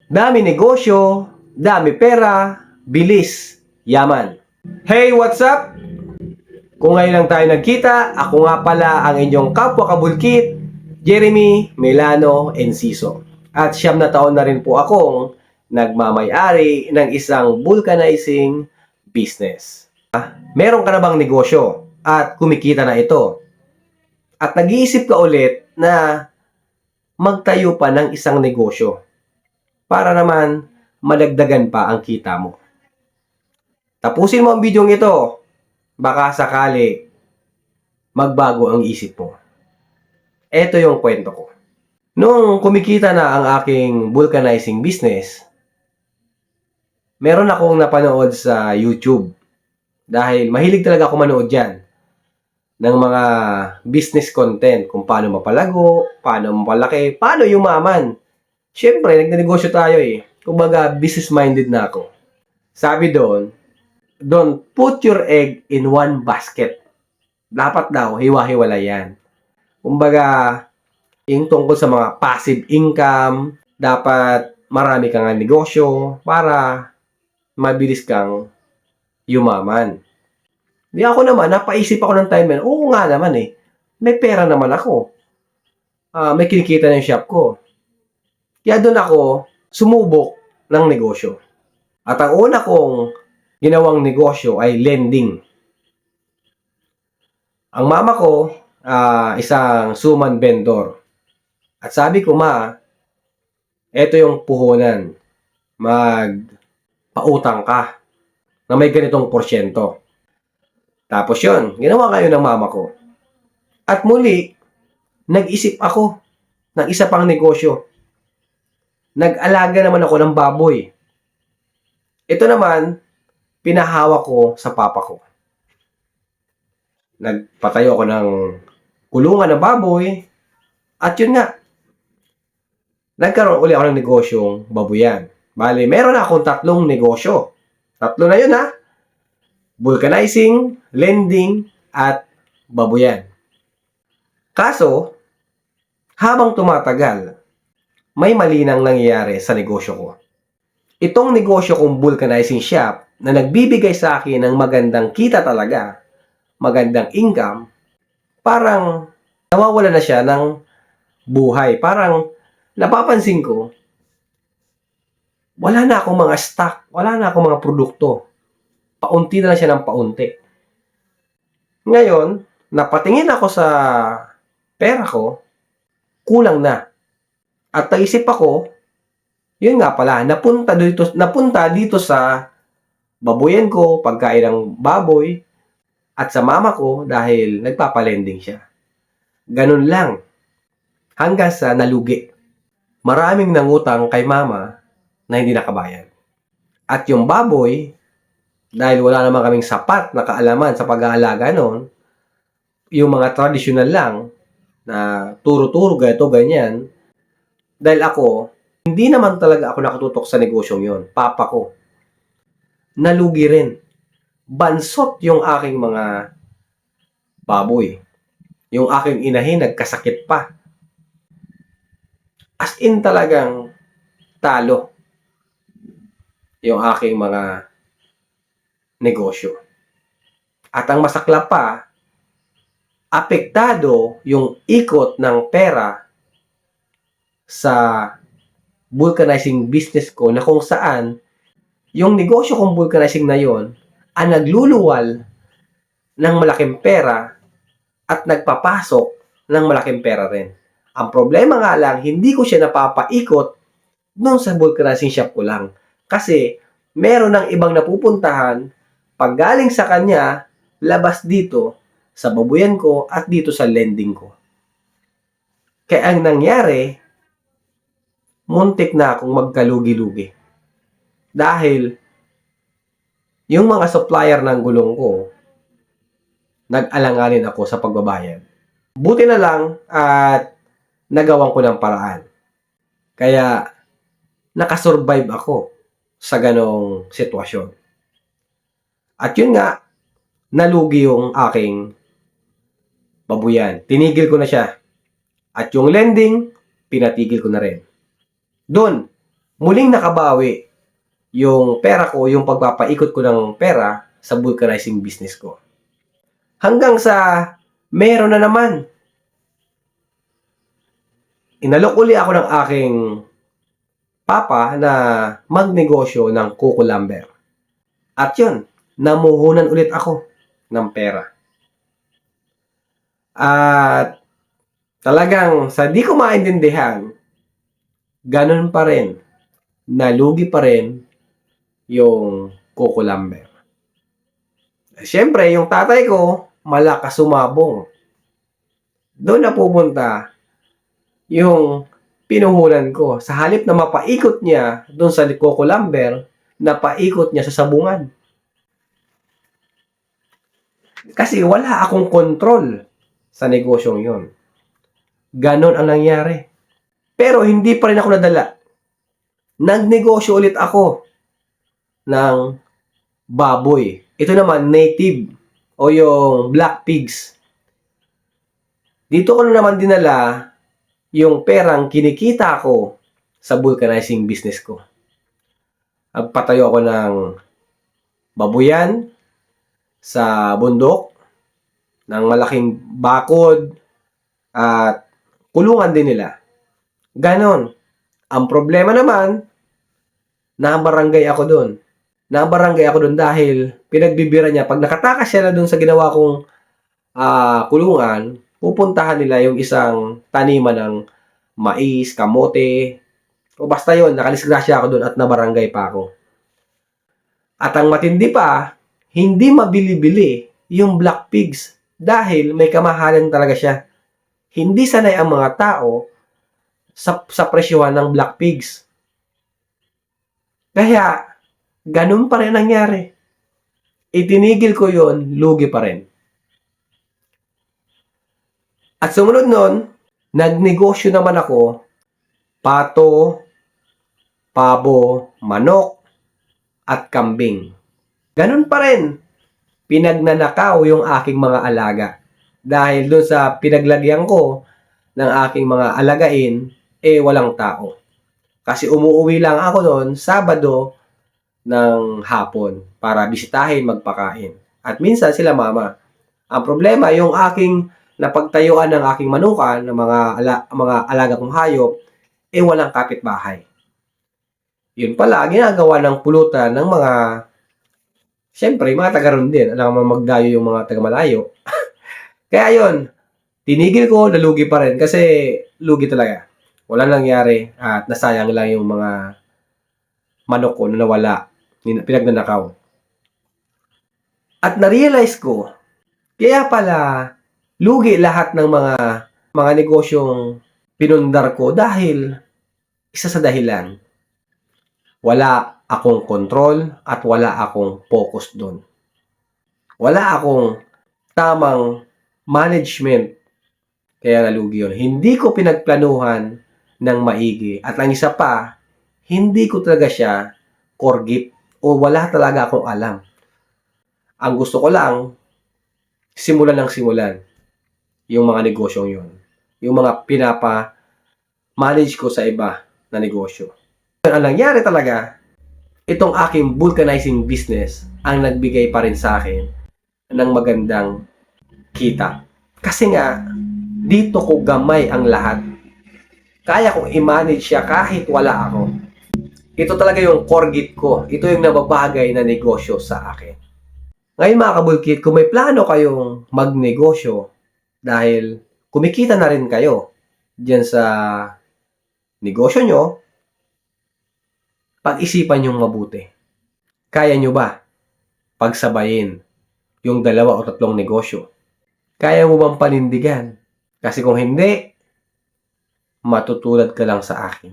Dami negosyo, dami pera, bilis, yaman. Hey, what's up? Kung ngayon lang tayo nagkita, ako nga pala ang inyong kapwa kabulkit, Jeremy Melano Enciso. At 9 taon na rin po akong nagmamay-ari ng isang vulcanizing business. Meron ka na bang negosyo at kumikita na ito? At nag-iisip ka ulit na magtayo pa ng isang negosyo para naman madagdagan pa ang kita mo. Tapusin mo ang video ito. Baka sakali magbago ang isip mo. Ito yung kwento ko. Nung kumikita na ang aking vulcanizing business, meron akong napanood sa YouTube. Dahil mahilig talaga ako manood dyan ng mga business content. Kung paano mapalago, paano mapalaki, paano yumaman. Siyempre, nagnegosyo tayo eh. Kumbaga, business-minded na ako. Sabi doon, don't put your egg in one basket. Dapat daw, hiwa-hiwalay yan. Kumbaga, yung tungkol sa mga passive income, dapat marami kang negosyo para mabilis kang yumaman. Di ako naman, napaisip ako ng time, oo nga naman eh. May pera naman ako. May kinikita na yung shop ko. Kaya doon ako sumubok ng negosyo. At ang una kong ginawang negosyo ay lending. Ang mama ko, isang suman vendor. At sabi ko, ma, eto yung puhunan. Magpautang ka na may ganitong porsyento. Tapos yun, ginawa kayo ng mama ko. At muli, nag-isip ako ng isa pang negosyo. Nag-alaga naman ako ng baboy. Ito naman, pinahawak ko sa papa ko. Nagpatayo ako ng kulungan ng baboy. At yun nga, nagkaroon uli ako ng negosyong babuyan. Bali, meron akong 3 negosyo. 3 na yun ha. Vulcanizing, lending, at babuyan. Kaso, habang tumatagal, may mali nang nangyayari sa negosyo ko. Itong negosyo kong vulcanizing shop na nagbibigay sa akin ng magandang kita talaga, magandang income, parang nawawala na siya ng buhay. Parang napapansin ko, wala na akong mga stock, wala na akong mga produkto. Paunti na lang siya ng paunti. Ngayon, napatingin ako sa pera ko, kulang na. At naisip ako, yun nga pala, napunta dito sa babuyan ko, pagkain ng baboy, at sa mama ko dahil nagpapalending siya. Ganun lang. Hanggang sa nalugi. Maraming nangutang kay mama na hindi nakabayad. At yung baboy, dahil wala naman kaming sapat na kaalaman sa pag-aalaga noon, yung mga tradisyonal lang, na turo-turo, ganito, ganyan, dahil ako, hindi naman talaga ako nakatutok sa negosyong yon. Papa ko. Nalugi rin. Bansot yung aking mga baboy. Yung aking inahin, nagkasakit pa. As in talagang talo yung aking mga negosyo. At ang masaklap pa, apektado yung ikot ng pera sa vulcanizing business ko na kung saan yung negosyo kong vulcanizing na yon ang nagluluwal ng malaking pera at nagpapasok ng malaking pera rin. Ang problema nga lang, hindi ko siya napapaikot doon sa vulcanizing shop ko lang. Kasi meron ng ibang napupuntahan pag galing sa kanya, labas dito sa babuyan ko at dito sa lending ko. Kaya ang nangyari, muntik na akong magkalugi-lugi. Dahil, yung mga supplier ng gulong ko, nag-alanganin ako sa pagbabayad. Buti na lang at nagawan ko ng paraan. Kaya, nakasurvive ako sa ganong sitwasyon. At yun nga, nalugi yung aking babuyan. Tinigil ko na siya. At yung lending, pinatigil ko na rin. Doon, muling nakabawi yung pera ko, yung pagpapaikot ko ng pera sa vulcanizing business ko. Hanggang sa meron na naman. Inalok uli ako ng aking papa na magnegosyo ng Coco Lumber. At yun, namuhunan ulit ako ng pera. At talagang sa di ko maintindihan, ganun pa rin, nalugi pa rin yung Coco Lumber. Siyempre, yung tatay ko, malakas sumabong. Doon na pupunta yung pinuhunan ko. Sa halip na mapaikot niya doon sa Coco Lumber, napaikot niya sa sabungan. Kasi wala akong kontrol sa negosyong yon. Ganon ang nangyari. Pero hindi pa rin ako nadala. Nagnegosyo ulit ako ng baboy. Ito naman, native o yung black pigs. Dito ko na naman dinala yung perang kinikita ko sa vulcanizing business ko. Nagpatayo ako ng babuyan sa bundok, ng malaking bakod, at kulungan din nila. Ganon. Ang problema naman, nabarangay ako doon. Nabarangay ako doon dahil pinagbibira niya. Pag nakatakas siya na doon sa ginawa kong kulungan, pupuntahan nila yung isang taniman ng mais, kamote, o basta yun, nakalisgrasya ako doon at nabarangay pa ako. At ang matindi pa, hindi mabili-bili yung black pigs dahil may kamahalan talaga siya. Hindi sanay ang mga tao sa presyuhan ng black pigs. Kaya, ganun pa rin nangyari. Itinigil ko yon, lugi pa rin. At sumunod nun, nagnegosyo naman ako, pato, pabo, manok, at kambing. Ganun pa rin. Pinagnanakaw yung aking mga alaga. Dahil doon sa pinaglagyan ko ng aking mga alagain, walang tao. Kasi umuwi lang ako doon, Sabado ng hapon, para bisitahin, magpakain. At minsan sila mama. Ang problema, yung aking napagtayuan ng aking manukan, ng mga alaga kong hayop, walang kapitbahay. Yun pala, ginagawa ng pulutan ng mga, siyempre, mga taga-ron din. Alam mo, magdayo yung mga taga-malayo. Kaya yun, tinigil ko, nalugi pa rin. Kasi lugi talaga. Wala nangyari at nasayang lang yung mga manok ko na nawala, pinagnanakaw. At na-realize ko, kaya pala lugi lahat ng mga negosyong pinundar ko dahil isa sa dahilan, wala akong control at wala akong focus doon. Wala akong tamang management, kaya nalugi yun. Hindi ko pinagplanuhan ng maigi. At ang isa pa, hindi ko talaga siya core gift o wala talaga akong alam. Ang gusto ko lang, simulan ng simulan yung mga negosyong yun. Yung mga pinapa-manage ko sa iba na negosyo. Ang nangyari talaga, itong aking vulcanizing business ang nagbigay pa rin sa akin ng magandang kita. Kasi nga, dito ko gamay ang lahat. Kaya kong i-manage siya kahit wala ako. Ito talaga yung core gift ko. Ito yung nababagay na negosyo sa akin. Ngayon mga kabulkit, kung may plano kayong magnegosyo dahil kumikita na rin kayo dyan sa negosyo nyo, pag-isipan nyong mabuti. Kaya nyo ba pagsabayin yung 2 o 3 negosyo? Kaya mo bang panindigan? Kasi kung hindi, matutulad ka lang sa akin.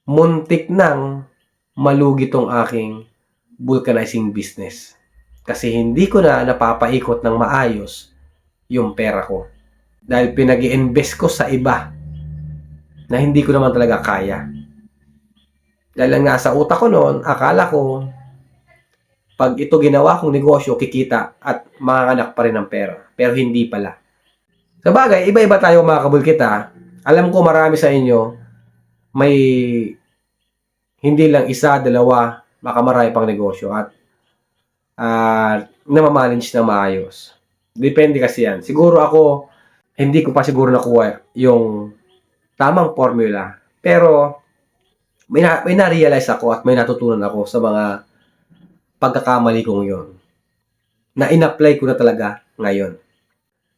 Muntik nang malugi tong aking vulcanizing business. Kasi hindi ko na napapaikot ng maayos yung pera ko. Dahil pinag-i-invest ko sa iba na hindi ko naman talaga kaya. Dahil lang nasa utak ko noon, akala ko pag ito ginawa kong negosyo, kikita at makakanak pa rin ng pera. Pero hindi pala. Sabagay, iba-iba tayo mga kabulkit ha. Alam ko marami sa inyo may hindi lang isa, dalawa, baka marami pang negosyo at namamanage na maayos. Depende kasi yan. Siguro ako, hindi ko pa siguro nakuha yung tamang formula. Pero, may na-realize ako at may natutunan ako sa mga pagkakamali kong yon na in-apply ko na talaga ngayon.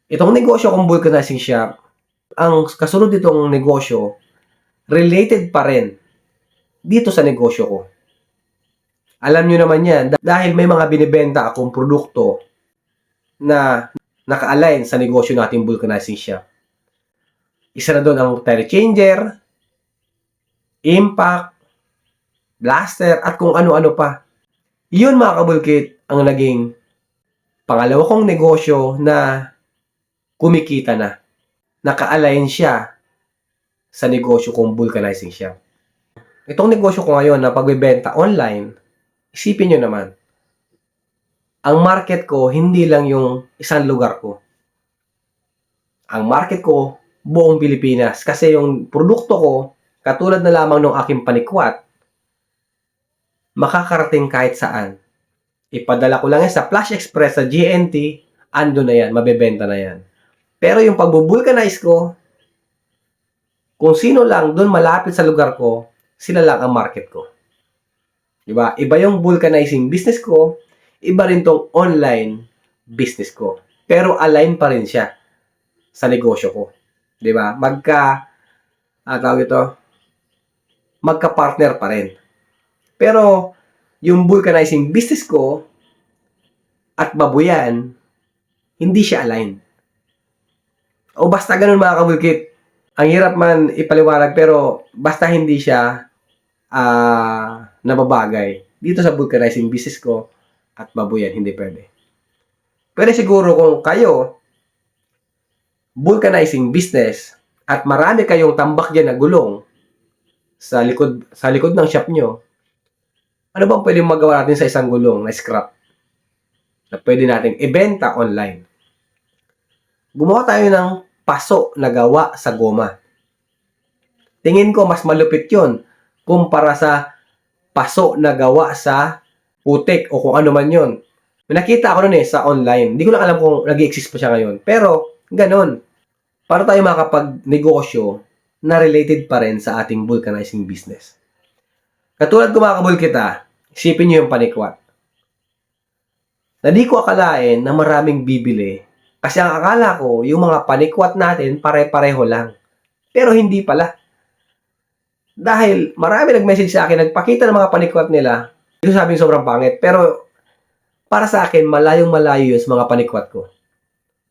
Itong negosyo kong vulcanizing shop, ang kasunod nitong negosyo, related pa rin dito sa negosyo ko. Alam nyo naman yan, dahil may mga binibenta akong produkto na naka-align sa negosyo nating vulcanizing shop. Isa na doon ang tire changer, impact, blaster, at kung ano-ano pa. Yun mga kabulkit ang naging pangalawa kong negosyo na kumikita na. Naka-align siya sa negosyo kong vulcanizing shop. Itong negosyo ko ngayon na pagbebenta online, isipin nyo naman, ang market ko hindi lang yung isang lugar ko. Ang market ko, buong Pilipinas. Kasi yung produkto ko, katulad na lamang ng aking panikwat, makakarating kahit saan. Ipadala ko lang yan sa Flash Express, sa GNT, ando na yan, mabebenta na yan. Pero yung pagbubulkanize ko, kung sino lang doon malapit sa lugar ko, sila lang ang market ko. Diba? Iba yung vulcanizing business ko, iba rin tong online business ko. Pero align pa rin siya sa negosyo ko. Diba? Magka-partner pa rin. Pero, yung vulcanizing business ko at babuyan, hindi siya align. O basta ganun mga kabulkit. Ang hirap man ipaliwanag pero basta hindi siya nababagay. Dito sa vulcanizing business ko at babuyan, hindi pwede. Pero siguro kung kayo, vulcanizing business at marami kayong tambak dyan na gulong sa likod ng shop nyo, ano bang pwedeng magawa natin sa isang gulong na scrap na pwede nating ibenta online? Gumawa tayo ng paso na gawa sa goma. Tingin ko mas malupit yun kumpara sa paso na gawa sa putik o kung ano man yun. Nakita ko nun sa online. Hindi ko lang alam kung nag-i-exist pa siya ngayon. Pero, ganun. Para tayo makapag-negosyo na related pa rin sa ating vulcanizing business. Katulad ko mga kabulkita, isipin nyo yung panikwat. Na di ko akalain na maraming bibili. Kasi ang akala ko, yung mga panikwat natin, pare-pareho lang. Pero hindi pala. Dahil marami nag-message sa akin, nagpakita ng mga panikwat nila. Hindi ko sabing sobrang pangit. Pero para sa akin, malayong-malayo yun sa mga panikwat ko.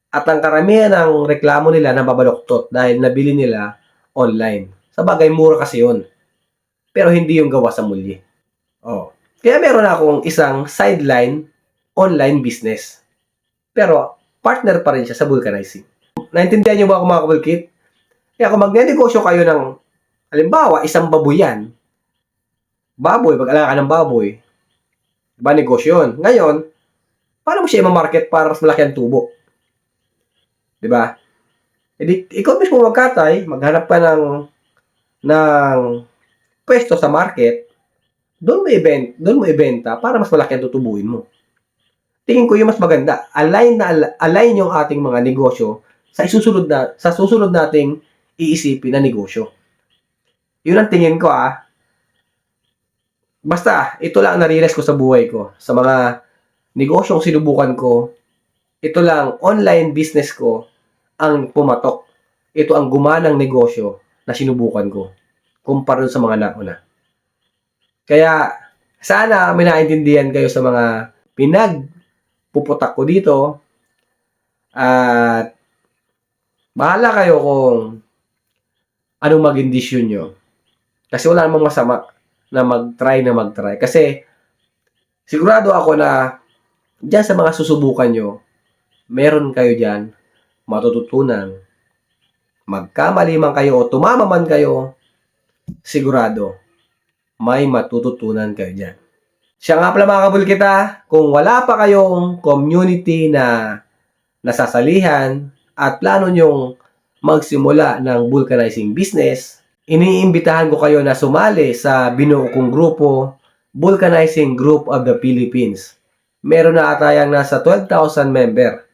At ang karamihan ng reklamo nila nababaloktot dahil nabili nila online. Sa bagay, mura kasi yun. Pero hindi yung gawa sa mulye. Oh. Kaya meron akong isang sideline online business. Pero partner pa rin siya sa vulcanizing. Naintindihan niyo ba ako mga kabulkit? Kaya kung magnenegosyo kayo ng, halimbawa, isang baboyan, mag-alaga ka ng baboy, diba negosyo yun? Ngayon, paano mo siya i-market para mas malaki ang tubo? Diba? Edi, ikaw mismo magkatay, maghanap ka ng pwesto sa market, doon mo ibenta para mas malaki ang tutubuin mo. Tingin ko yung mas maganda. Align yung ating mga negosyo sa susunod nating iisipin na negosyo. Yun ang tingin ko Basta, ito lang na-realize ko sa buhay ko. Sa mga negosyong sinubukan ko, ito lang, online business ko, ang pumatok. Ito ang gumanang negosyo na sinubukan ko. Kumpara sa mga nauna. Kaya, sana may naintindihan kayo sa mga puputak ko dito at bahala kayo kung anong maging decision nyo. Kasi wala namang masama na mag-try. Kasi sigurado ako na dyan sa mga susubukan nyo, meron kayo dyan matututunan. Magkamali man kayo o tumama man kayo, sigurado may matututunan kayo dyan. Siya nga pala mga kabulkita, kung wala pa kayong community na nasasalihan at plano nyong magsimula ng vulcanizing business, iniimbitahan ko kayo na sumali sa binuo kong grupo, Vulcanizing Group of the Philippines. Meron na ata yang nasa 12,000 member.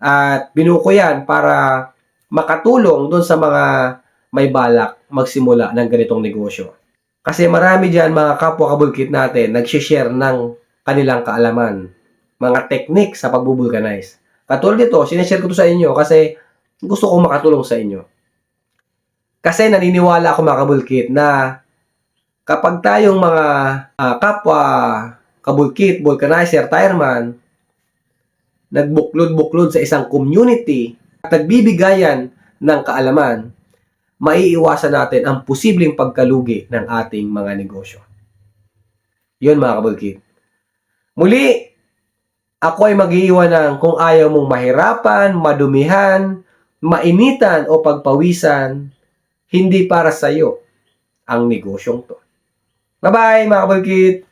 At binuo ko yan para makatulong doon sa mga may balak magsimula ng ganitong negosyo. Kasi marami dyan mga kapwa kabulkit natin nagsishare ng kanilang kaalaman, mga technique sa pagbubulkanize. Katulad nito, sinishare ko to sa inyo kasi gusto kong makatulong sa inyo. Kasi naniniwala ako mga kabulkit na kapag tayong mga kapwa kabulkit, vulcanizer, tireman, nagbuklod-buklod sa isang community at nagbibigayan ng kaalaman, maiiwasan natin ang posibleng pagkalugi ng ating mga negosyo. Yun mga kabulkit. Muli, ako ay mag-iiwan ng kung ayaw mong mahirapan, madumihan, mainitan o pagpawisan, hindi para sa iyo ang negosyong to. Bye-bye mga kabulkit!